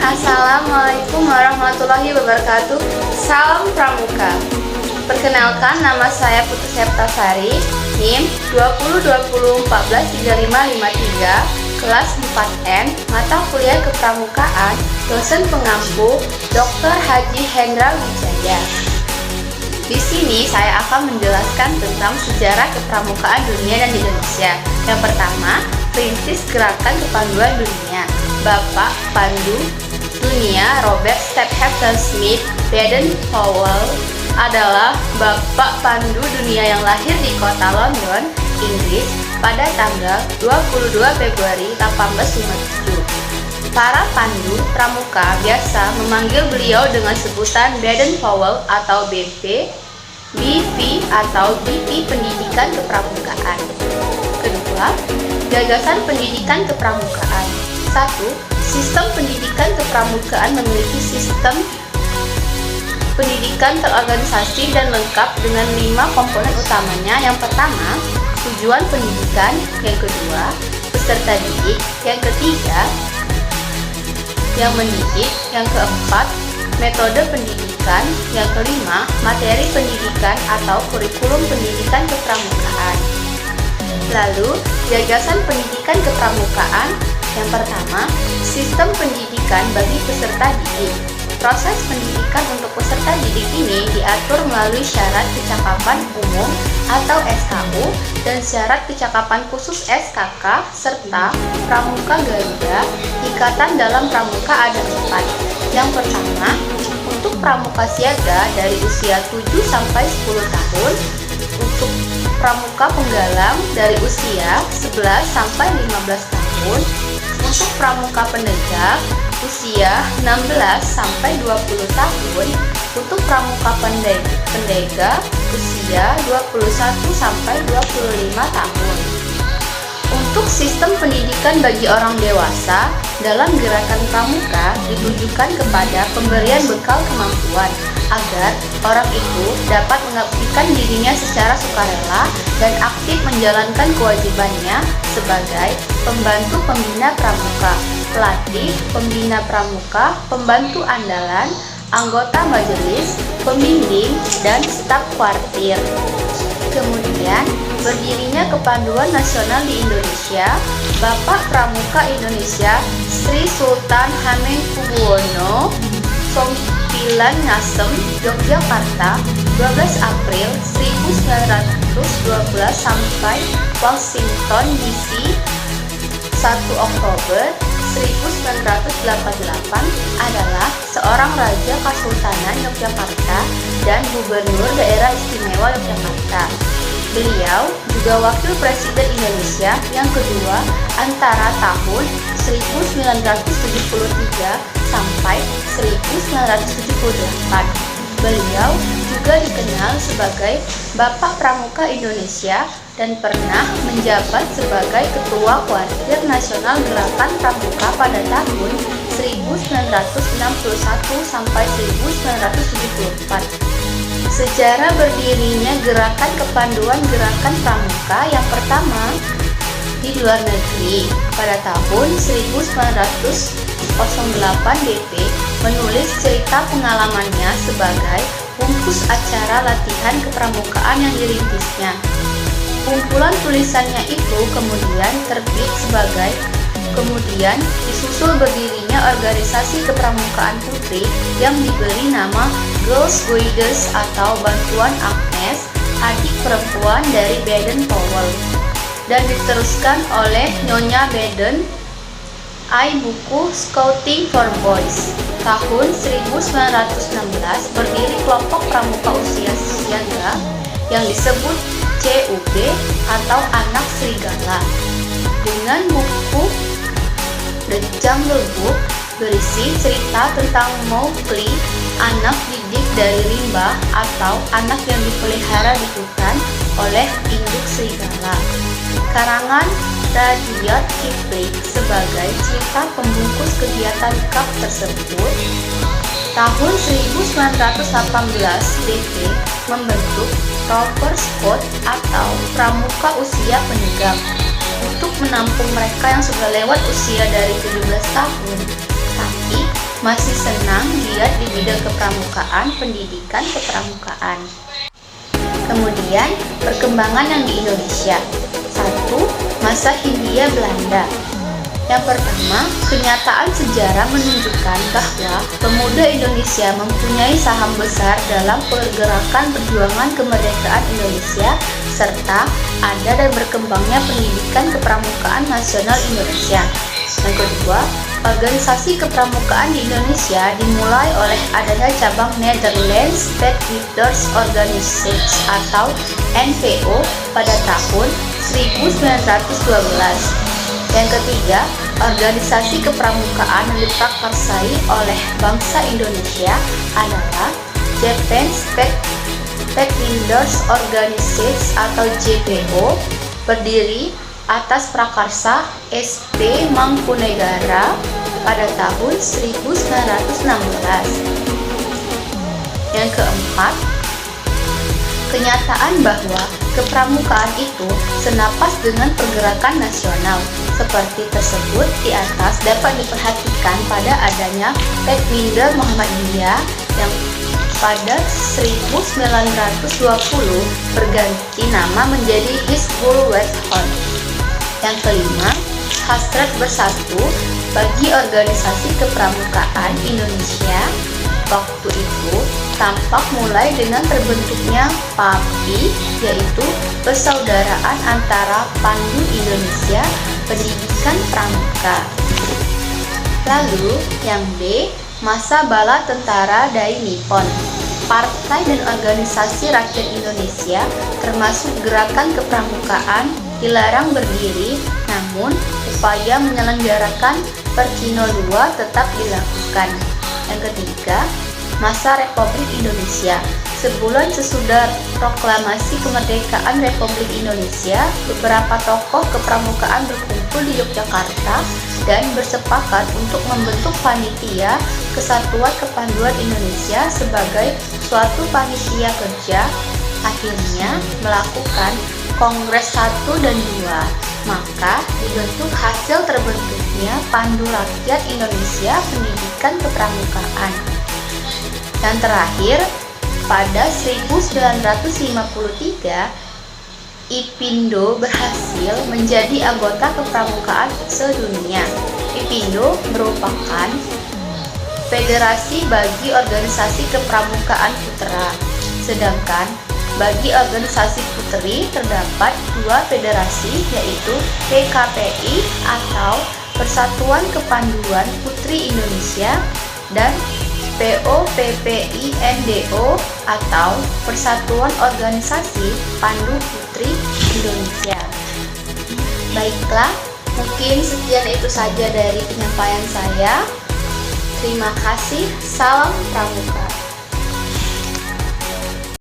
Assalamualaikum warahmatullahi wabarakatuh. Salam Pramuka. Perkenalkan, nama saya Putri Septasari, NIM 2020143553, kelas 4N, mata kuliah kepramukaan, dosen pengampu Dr. Haji Hendra Wijaya. Di sini saya akan menjelaskan tentang sejarah kepramukaan dunia dan Indonesia. Yang pertama, perintis gerakan kepanduan dunia. Bapak Pandu Dunia Robert Stephen Smith Baden-Powell adalah Bapak Pandu Dunia yang lahir di kota London, Inggris pada tanggal 22 Februari 1857. Para pandu pramuka biasa memanggil beliau dengan sebutan Baden-Powell atau BP, BV atau BP Pendidikan Kepramukaan. Kedua, gagasan pendidikan kepramukaan. 1. Sistem pendidikan kepramukaan memiliki sistem pendidikan terorganisasi dan lengkap dengan 5 komponen utamanya. Yang pertama, tujuan pendidikan. Yang kedua, peserta didik. Yang ketiga, yang mendidik. Yang keempat, metode pendidikan. Yang kelima, materi pendidikan atau kurikulum pendidikan kepramukaan. Lalu, gagasan pendidikan kepramukaan. Yang pertama, sistem pendidikan bagi peserta didik. Proses pendidikan untuk peserta didik ini diatur melalui syarat kecakapan umum atau SKU dan syarat kecakapan khusus SKK serta Pramuka Garuda. Ikatan dalam pramuka ada 4. Yang pertama, untuk pramuka siaga dari usia 7 sampai 10 tahun, untuk pramuka penggalang dari usia 11 sampai 15 tahun, untuk pramuka penegak usia 16 sampai 20 tahun, untuk pramuka pendega usia 21 sampai 25 tahun. Untuk sistem pendidikan bagi orang dewasa, dalam gerakan pramuka ditujukan kepada pemberian bekal kemampuan agar orang itu dapat mengabdikan dirinya secara sukarela dan aktif menjalankan kewajibannya sebagai pembantu pembina pramuka, pelatih pembina pramuka, pembantu andalan, anggota majelis, pembimbing, dan staf kuartir. Kemudian, berdirinya Kepanduan Nasional di Indonesia, Bapak Pramuka Indonesia Sri Sultan Hamengkubuwono Ngasem, Yogyakarta, 12 April 1912 sampai Washington DC 1 Oktober 1988 adalah seorang Raja Kesultanan Yogyakarta dan Gubernur Daerah Istimewa Yogyakarta. Beliau juga Wakil Presiden Indonesia yang kedua antara tahun 1973 sampai 1978. Beliau juga dikenal sebagai Bapak Pramuka Indonesia dan pernah menjabat sebagai Ketua Kuartir Nasional Gerakan Pramuka pada tahun 1961 sampai 1974. Sejarah berdirinya Gerakan Kepanduan Gerakan Pramuka yang pertama di luar negeri pada tahun 1908 BP menulis cerita pengalamannya sebagai bungkus acara latihan kepramukaan yang dirintisnya. Kumpulan tulisannya itu kemudian terbit kemudian disusul berdirinya organisasi kepramukaan putri yang diberi nama Girls Guides atau Bantuan Agnes, adik perempuan dari Baden-Powell, dan diteruskan oleh Nyonya Baden. Buku Scouting for Boys. Tahun 1916 berdiri kelompok pramuka usia siaga yang disebut CUB atau Anak Serigala dengan buku The Jungle Book berisi cerita tentang Mowgli, anak didik dari rimba atau anak yang dipelihara di hutan oleh induk serigala. Karangan Rudyard Kipling sebagai cerita pembungkus kegiatan KAP tersebut. Tahun 1918 BP membentuk Rover Scout atau Pramuka Usia Penegak untuk menampung mereka yang sudah lewat usia dari 17 tahun, tapi masih senang giat di bidang kepramukaan, pendidikan kepramukaan. Kemudian, perkembangan yang di Indonesia. 1. Masa Hindia Belanda. Yang pertama, kenyataan sejarah menunjukkan bahwa pemuda Indonesia mempunyai saham besar dalam pergerakan perjuangan kemerdekaan Indonesia, serta ada dan berkembangnya pendidikan kepramukaan nasional Indonesia. Yang kedua, organisasi kepramukaan di Indonesia dimulai oleh adanya cabang Netherlands Pathfinders Organisatie atau NPO pada tahun 1912. Yang ketiga, organisasi kepramukaan yang diprakarsai oleh bangsa Indonesia adalah Japan Pathfinders Organisatie atau JPO, berdiri atas prakarsa SP Mangkunegara pada tahun 1916. Yang keempat, kenyataan bahwa kepramukaan itu senapas dengan pergerakan nasional seperti tersebut di atas dapat diperhatikan pada adanya Pathfinder Muhammadiyah yang pada 1920 berganti nama menjadi Hizbul Wathon. Yang kelima, hasrat bersatu bagi organisasi kepramukaan Indonesia waktu itu tampak mulai dengan terbentuknya PAPI, yaitu persaudaraan antara Pandu Indonesia Pendidikan Pramuka. Lalu yang B, masa bala tentara Dai Nippon. Partai dan organisasi rakyat Indonesia termasuk gerakan kepramukaan dilarang berdiri, namun upaya menyelenggarakan Perkino II tetap dilakukan. Yang ketiga, masa Republik Indonesia. Sebulan sesudah proklamasi kemerdekaan Republik Indonesia, beberapa tokoh kepramukaan berkumpul di Yogyakarta dan bersepakat untuk membentuk panitia Kesatuan Kepanduan Indonesia sebagai suatu panitia kerja. Akhirnya melakukan Kongres 1 dan 2, maka dibentuk hasil terbentuknya Pandu Rakyat Indonesia Pendidikan Kepramukaan. Yang terakhir, pada 1953, IPINDO berhasil menjadi anggota kepramukaan sedunia. IPINDO merupakan federasi bagi organisasi kepramukaan putra, sedangkan bagi organisasi putri terdapat dua federasi, yaitu PKPI atau Persatuan Kepanduan Putri Indonesia dan POPPI-NDO atau Persatuan Organisasi Pandu Putri Indonesia. Baiklah, mungkin sekian itu saja dari penyampaian saya. Terima kasih, salam pramuka.